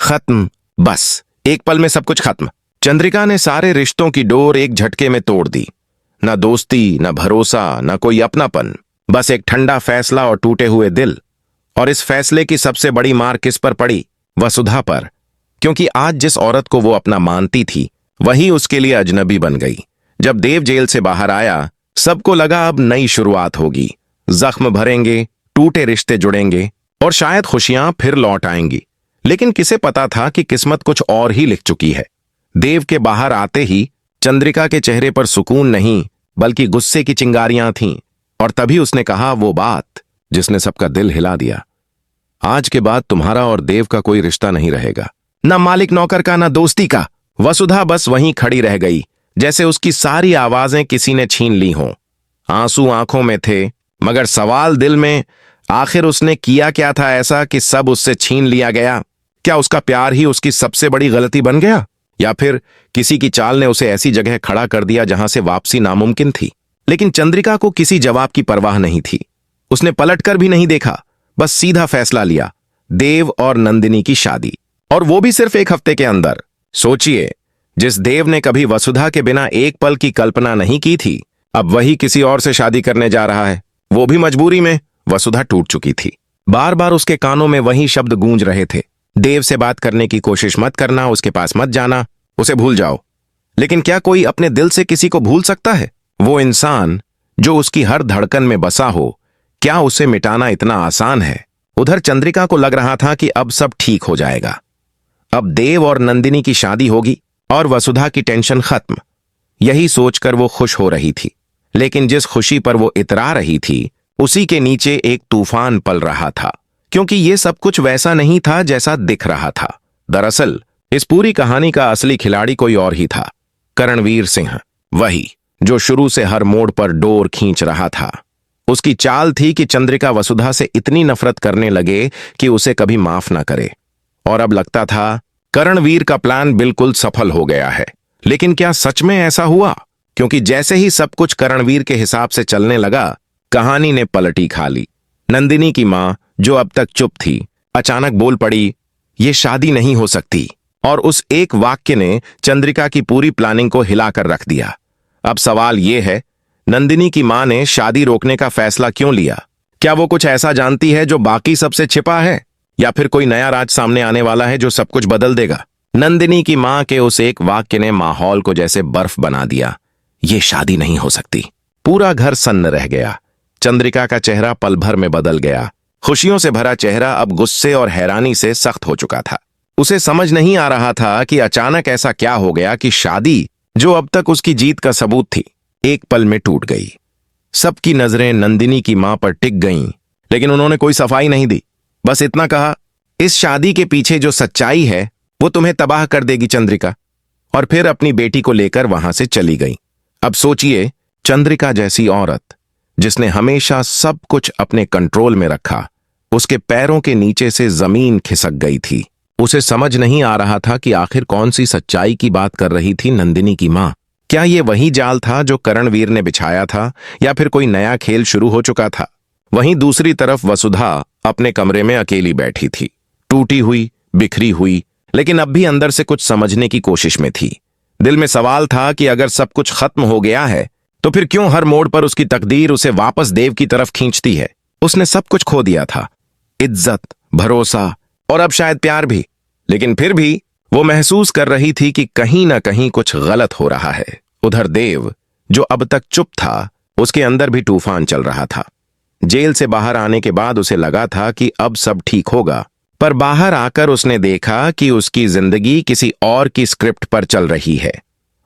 खत्म। बस एक पल में सब कुछ खत्म। चंद्रिका ने सारे रिश्तों की डोर एक झटके में तोड़ दी। न दोस्ती, न भरोसा, न कोई अपनापन, बस एक ठंडा फैसला और टूटे हुए दिल। और इस फैसले की सबसे बड़ी मार किस पर पड़ी? वसुधा पर। क्योंकि आज जिस औरत को वो अपना मानती थी वही उसके लिए अजनबी बन गई। जब देव जेल से बाहर आया, सबको लगा अब नई शुरुआत होगी। जख्म भरेंगे, टूटे रिश्ते जुड़ेंगे और शायद खुशियां फिर लौट आएंगी। लेकिन किसे पता था कि किस्मत कुछ और ही लिख चुकी है। देव के बाहर आते ही चंद्रिका के चेहरे पर सुकून नहीं बल्कि गुस्से की चिंगारियां थीं। और तभी उसने कहा वो बात जिसने सबका दिल हिला दिया। आज के बाद तुम्हारा और देव का कोई रिश्ता नहीं रहेगा, न मालिक नौकर का, न दोस्ती का। वसुधा बस वहीं खड़ी रह गई, जैसे उसकी सारी आवाजें किसी ने छीन ली हों। आंसू आंखों में थे, मगर सवाल दिल में। आखिर उसने किया क्या था ऐसा कि सब उससे छीन लिया गया? क्या उसका प्यार ही उसकी सबसे बड़ी गलती बन गया? या फिर किसी की चाल ने उसे ऐसी जगह खड़ा कर दिया जहां से वापसी नामुमकिन थी? लेकिन चंद्रिका को किसी जवाब की परवाह नहीं थी। उसने पलटकर भी नहीं देखा, बस सीधा फैसला लिया, देव और नंदिनी की शादी। और वो भी सिर्फ एक हफ्ते के अंदर। सोचिए, जिस देव ने कभी वसुधा के बिना एक पल की कल्पना नहीं की थी, अब वही किसी और से शादी करने जा रहा है, वो भी मजबूरी में। वसुधा टूट चुकी थी। बार बार उसके कानों में वही शब्द गूंज रहे थे, देव से बात करने की कोशिश मत करना, उसके पास मत जाना, उसे भूल जाओ। लेकिन क्या कोई अपने दिल से किसी को भूल सकता है? वो इंसान जो उसकी हर धड़कन में बसा हो, क्या उसे मिटाना इतना आसान है? उधर चंद्रिका को लग रहा था कि अब सब ठीक हो जाएगा। अब देव और नंदिनी की शादी होगी और वसुधा की टेंशन खत्म। यही सोचकर वो खुश हो रही थी। लेकिन जिस खुशी पर वो इतरा रही थी, उसी के नीचे एक तूफान पल रहा था। क्योंकि ये सब कुछ वैसा नहीं था जैसा दिख रहा था। दरअसल इस पूरी कहानी का असली खिलाड़ी कोई और ही था, करणवीर सिंह। वही जो शुरू से हर मोड़ पर डोर खींच रहा था। उसकी चाल थी कि चंद्रिका वसुधा से इतनी नफरत करने लगे कि उसे कभी माफ ना करे। और अब लगता था करणवीर का प्लान बिल्कुल सफल हो गया है। लेकिन क्या सच में ऐसा हुआ? क्योंकि जैसे ही सब कुछ करणवीर के हिसाब से चलने लगा, कहानी ने पलटी खा ली। नंदिनी की मां, जो अब तक चुप थी, अचानक बोल पड़ी, ये शादी नहीं हो सकती। और उस एक वाक्य ने चंद्रिका की पूरी प्लानिंग को हिलाकर रख दिया। अब सवाल यह है, नंदिनी की मां ने शादी रोकने का फैसला क्यों लिया? क्या वो कुछ ऐसा जानती है जो बाकी सबसे छिपा है? या फिर कोई नया राज सामने आने वाला है जो सब कुछ बदल देगा? नंदिनी की मां के उस एक वाक्य ने माहौल को जैसे बर्फ बना दिया। ये शादी नहीं हो सकती। पूरा घर सन्न रह गया। चंद्रिका का चेहरा पल भर में बदल गया। खुशियों से भरा चेहरा अब गुस्से और हैरानी से सख्त हो चुका था। उसे समझ नहीं आ रहा था कि अचानक ऐसा क्या हो गया कि शादी, जो अब तक उसकी जीत का सबूत थी, एक पल में टूट गई। सबकी नजरें नंदिनी की मां पर टिक गईं, लेकिन उन्होंने कोई सफाई नहीं दी। बस इतना कहा, इस शादी के पीछे जो सच्चाई है वो तुम्हें तबाह कर देगी चंद्रिका। और फिर अपनी बेटी को लेकर वहां से चली गई। अब सोचिए, चंद्रिका जैसी औरत जिसने हमेशा सब कुछ अपने कंट्रोल में रखा, उसके पैरों के नीचे से जमीन खिसक गई थी। उसे समझ नहीं आ रहा था कि आखिर कौन सी सच्चाई की बात कर रही थी नंदिनी की मां। क्या ये वही जाल था जो करणवीर ने बिछाया था, या फिर कोई नया खेल शुरू हो चुका था? वहीं दूसरी तरफ वसुधा अपने कमरे में अकेली बैठी थी, टूटी हुई, बिखरी हुई, लेकिन अब भी अंदर से कुछ समझने की कोशिश में थी। दिल में सवाल था कि अगर सब कुछ खत्म हो गया है तो फिर क्यों हर मोड़ पर उसकी तकदीर उसे वापस देव की तरफ खींचती है? उसने सब कुछ खो दिया था, इज्जत, भरोसा और अब शायद प्यार भी। लेकिन फिर भी वो महसूस कर रही थी कि कहीं ना कहीं कुछ गलत हो रहा है। उधर देव, जो अब तक चुप था, उसके अंदर भी तूफान चल रहा था। जेल से बाहर आने के बाद उसे लगा था कि अब सब ठीक होगा, पर बाहर आकर उसने देखा कि उसकी जिंदगी किसी और की स्क्रिप्ट पर चल रही है।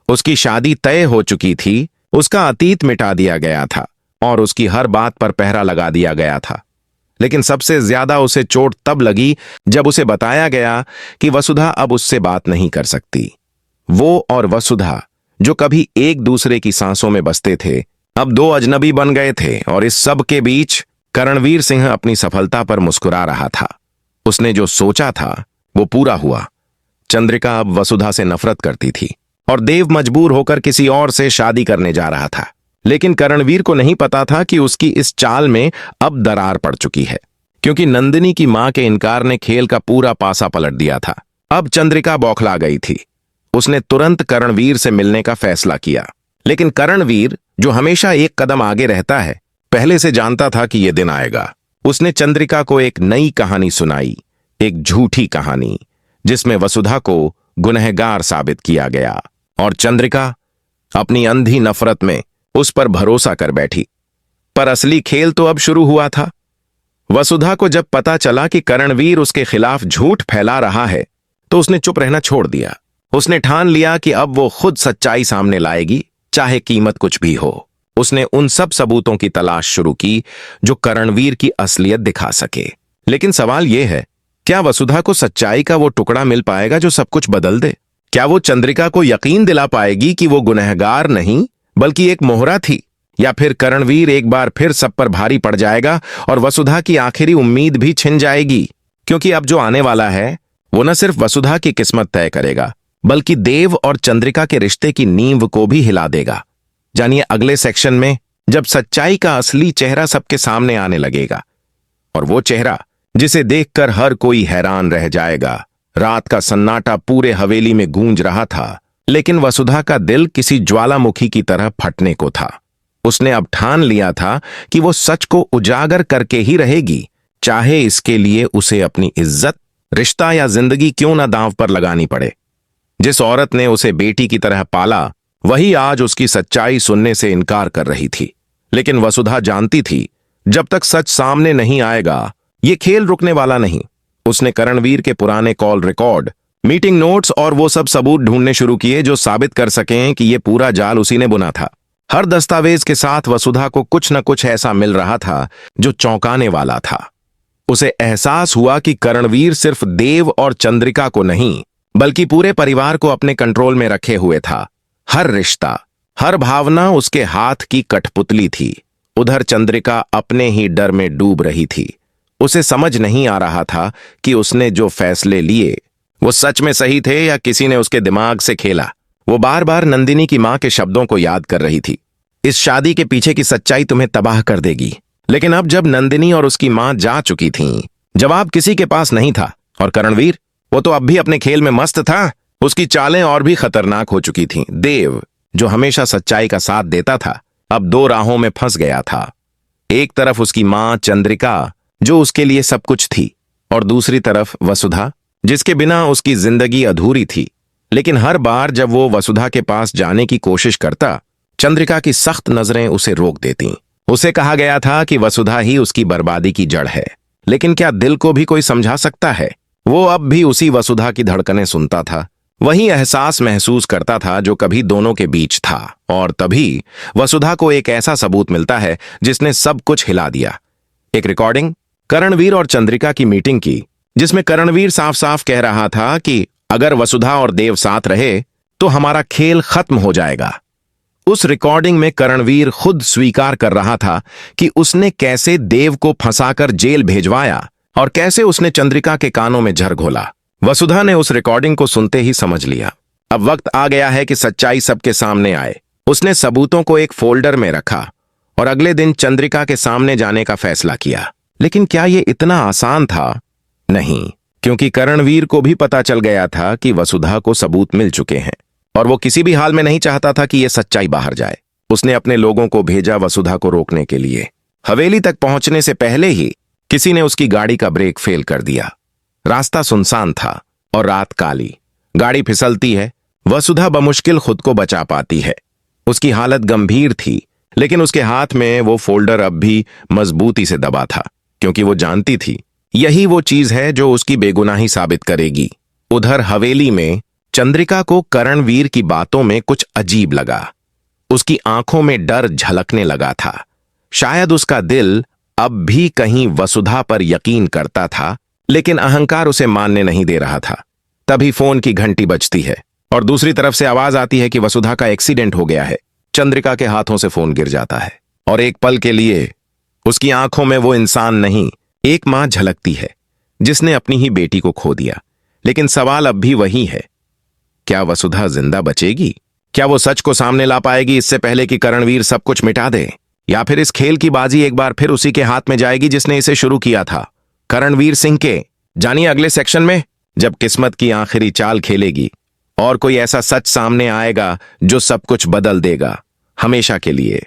उसकी शादी तय हो चुकी थी, उसका अतीत मिटा दिया गया था और उसकी हर बात पर पहरा लगा दिया गया था। लेकिन सबसे ज्यादा उसे चोट तब लगी जब उसे बताया गया कि वसुधा अब उससे बात नहीं कर सकती। वो और वसुधा, जो कभी एक दूसरे की सांसों में बसते थे, अब दो अजनबी बन गए थे। और इस सब के बीच करणवीर सिंह अपनी सफलता पर मुस्कुरा रहा था। उसने जो सोचा था वो पूरा हुआ। चंद्रिका अब वसुधा से नफरत करती थी और देव मजबूर होकर किसी और से शादी करने जा रहा था। लेकिन करणवीर को नहीं पता था कि उसकी इस चाल में अब दरार पड़ चुकी है, क्योंकि नंदिनी की मां के इनकार ने खेल का पूरा पासा पलट दिया था। अब चंद्रिका बौखला गई थी। उसने तुरंत करणवीर से मिलने का फैसला किया। लेकिन करणवीर, जो हमेशा एक कदम आगे रहता है, पहले से जानता था कि यह दिन आएगा। उसने चंद्रिका को एक नई कहानी सुनाई, एक झूठी कहानी जिसमें वसुधा को गुनहगार साबित किया गया, और चंद्रिका अपनी अंधी नफरत में उस पर भरोसा कर बैठी। पर असली खेल तो अब शुरू हुआ था। वसुधा को जब पता चला कि करणवीर उसके खिलाफ झूठ फैला रहा है, तो उसने चुप रहना छोड़ दिया। उसने ठान लिया कि अब वो खुद सच्चाई सामने लाएगी, चाहे कीमत कुछ भी हो। उसने उन सब सबूतों की तलाश शुरू की जो करणवीर की असलियत दिखा सके। लेकिन सवाल यह है, क्या वसुधा को सच्चाई का वो टुकड़ा मिल पाएगा जो सब कुछ बदल दे? क्या वो चंद्रिका को यकीन दिला पाएगी कि वो गुनहगार नहीं बल्कि एक मोहरा थी? या फिर करणवीर एक बार फिर सब पर भारी पड़ जाएगा और वसुधा की आखिरी उम्मीद भी छिन जाएगी? क्योंकि अब जो आने वाला है वो न सिर्फ वसुधा की किस्मत तय करेगा, बल्कि देव और चंद्रिका के रिश्ते की नींव को भी हिला देगा। जानिए अगले सेक्शन में, जब सच्चाई का असली चेहरा सबके सामने आने लगेगा, और वो चेहरा जिसे देखकर हर कोई हैरान रह जाएगा। रात का सन्नाटा पूरे हवेली में गूंज रहा था, लेकिन वसुधा का दिल किसी ज्वालामुखी की तरह फटने को था। उसने अब ठान लिया था कि वो सच को उजागर करके ही रहेगी, चाहे इसके लिए उसे अपनी इज्जत, रिश्ता या जिंदगी क्यों ना दांव पर लगानी पड़े। जिस औरत ने उसे बेटी की तरह पाला, वही आज उसकी सच्चाई सुनने से इनकार कर रही थी। लेकिन वसुधा जानती थी, जब तक सच सामने नहीं आएगा, ये खेल रुकने वाला नहीं। उसने करणवीर के पुराने कॉल रिकॉर्ड, मीटिंग नोट्स और वो सब सबूत ढूंढने शुरू किए जो साबित कर सकें कि ये पूरा जाल उसी ने बुना था। हर दस्तावेज के साथ वसुधा को कुछ न कुछ ऐसा मिल रहा था जो चौंकाने वाला था। उसे एहसास हुआ कि करणवीर सिर्फ देव और चंद्रिका को नहीं, बल्कि पूरे परिवार को अपने कंट्रोल में रखे हुए था। हर रिश्ता, हर भावना उसके हाथ की कठपुतली थी। उधर चंद्रिका अपने ही डर में डूब रही थी। उसे समझ नहीं आ रहा था कि उसने जो फैसले लिए वो सच में सही थे या किसी ने उसके दिमाग से खेला। वो बार बार नंदिनी की मां के शब्दों को याद कर रही थी, इस शादी के पीछे की सच्चाई तुम्हें तबाह कर देगी। लेकिन अब जब नंदिनी और उसकी मां जा चुकी थीं, जवाब किसी के पास नहीं था। और करणवीर, वो तो अब भी अपने खेल में मस्त था। उसकी चालें और भी खतरनाक हो चुकी थीं। देव, जो हमेशा सच्चाई का साथ देता था, अब दो राहों में फंस गया था। एक तरफ उसकी मां चंद्रिका, जो उसके लिए सब कुछ थी, और दूसरी तरफ वसुधा, जिसके बिना उसकी जिंदगी अधूरी थी। लेकिन हर बार जब वो वसुधा के पास जाने की कोशिश करता, चंद्रिका की सख्त नजरें उसे रोक देतीं। उसे कहा गया था कि वसुधा ही उसकी बर्बादी की जड़ है। लेकिन क्या दिल को भी कोई समझा सकता है? वो अब भी उसी वसुधा की धड़कनें सुनता था, वही एहसास महसूस करता था जो कभी दोनों के बीच था। और तभी वसुधा को एक ऐसा सबूत मिलता है जिसने सब कुछ हिला दिया। एक रिकॉर्डिंग करणवीर और चंद्रिका की मीटिंग की, जिसमें करणवीर साफ साफ कह रहा था कि अगर वसुधा और देव साथ रहे तो हमारा खेल खत्म हो जाएगा। उस रिकॉर्डिंग में करणवीर खुद स्वीकार कर रहा था कि उसने कैसे देव को फंसाकर जेल भेजवाया और कैसे उसने चंद्रिका के कानों में जहर घोला। वसुधा ने उस रिकॉर्डिंग को सुनते ही समझ लिया, अब वक्त आ गया है कि सच्चाई सबके सामने आए। उसने सबूतों को एक फोल्डर में रखा और अगले दिन चंद्रिका के सामने जाने का फैसला किया। लेकिन क्या यह इतना आसान था? नहीं, क्योंकि करणवीर को भी पता चल गया था कि वसुधा को सबूत मिल चुके हैं और वो किसी भी हाल में नहीं चाहता था कि यह सच्चाई बाहर जाए। उसने अपने लोगों को भेजा वसुधा को रोकने के लिए। हवेली तक पहुंचने से पहले ही किसी ने उसकी गाड़ी का ब्रेक फेल कर दिया। रास्ता सुनसान था और रात काली। गाड़ी फिसलती है, वसुधा बमुश्किल खुद को बचा पाती है। उसकी हालत गंभीर थी, लेकिन उसके हाथ में वो फोल्डर अब भी मजबूती से दबा था, क्योंकि वो जानती थी यही वो चीज है जो उसकी बेगुनाही साबित करेगी। उधर हवेली में चंद्रिका को करणवीर की बातों में कुछ अजीब लगा। उसकी आंखों में डर झलकने लगा था। शायद उसका दिल अब भी कहीं वसुधा पर यकीन करता था, लेकिन अहंकार उसे मानने नहीं दे रहा था। तभी फोन की घंटी बजती है और दूसरी तरफ से आवाज आती है कि वसुधा का एक्सीडेंट हो गया है। चंद्रिका के हाथों से फोन गिर जाता है और एक पल के लिए उसकी आंखों में वो इंसान नहीं, एक मां झलकती है जिसने अपनी ही बेटी को खो दिया। लेकिन सवाल अब भी वही है, क्या वसुधा जिंदा बचेगी? क्या वो सच को सामने ला पाएगी इससे पहले कि करणवीर सब कुछ मिटा दे? या फिर इस खेल की बाजी एक बार फिर उसी के हाथ में जाएगी जिसने इसे शुरू किया था, करणवीर सिंह के? जानिए अगले सेक्शन में, जब किस्मत की आखिरी चाल खेलेगी और कोई ऐसा सच सामने आएगा जो सब कुछ बदल देगा, हमेशा के लिए।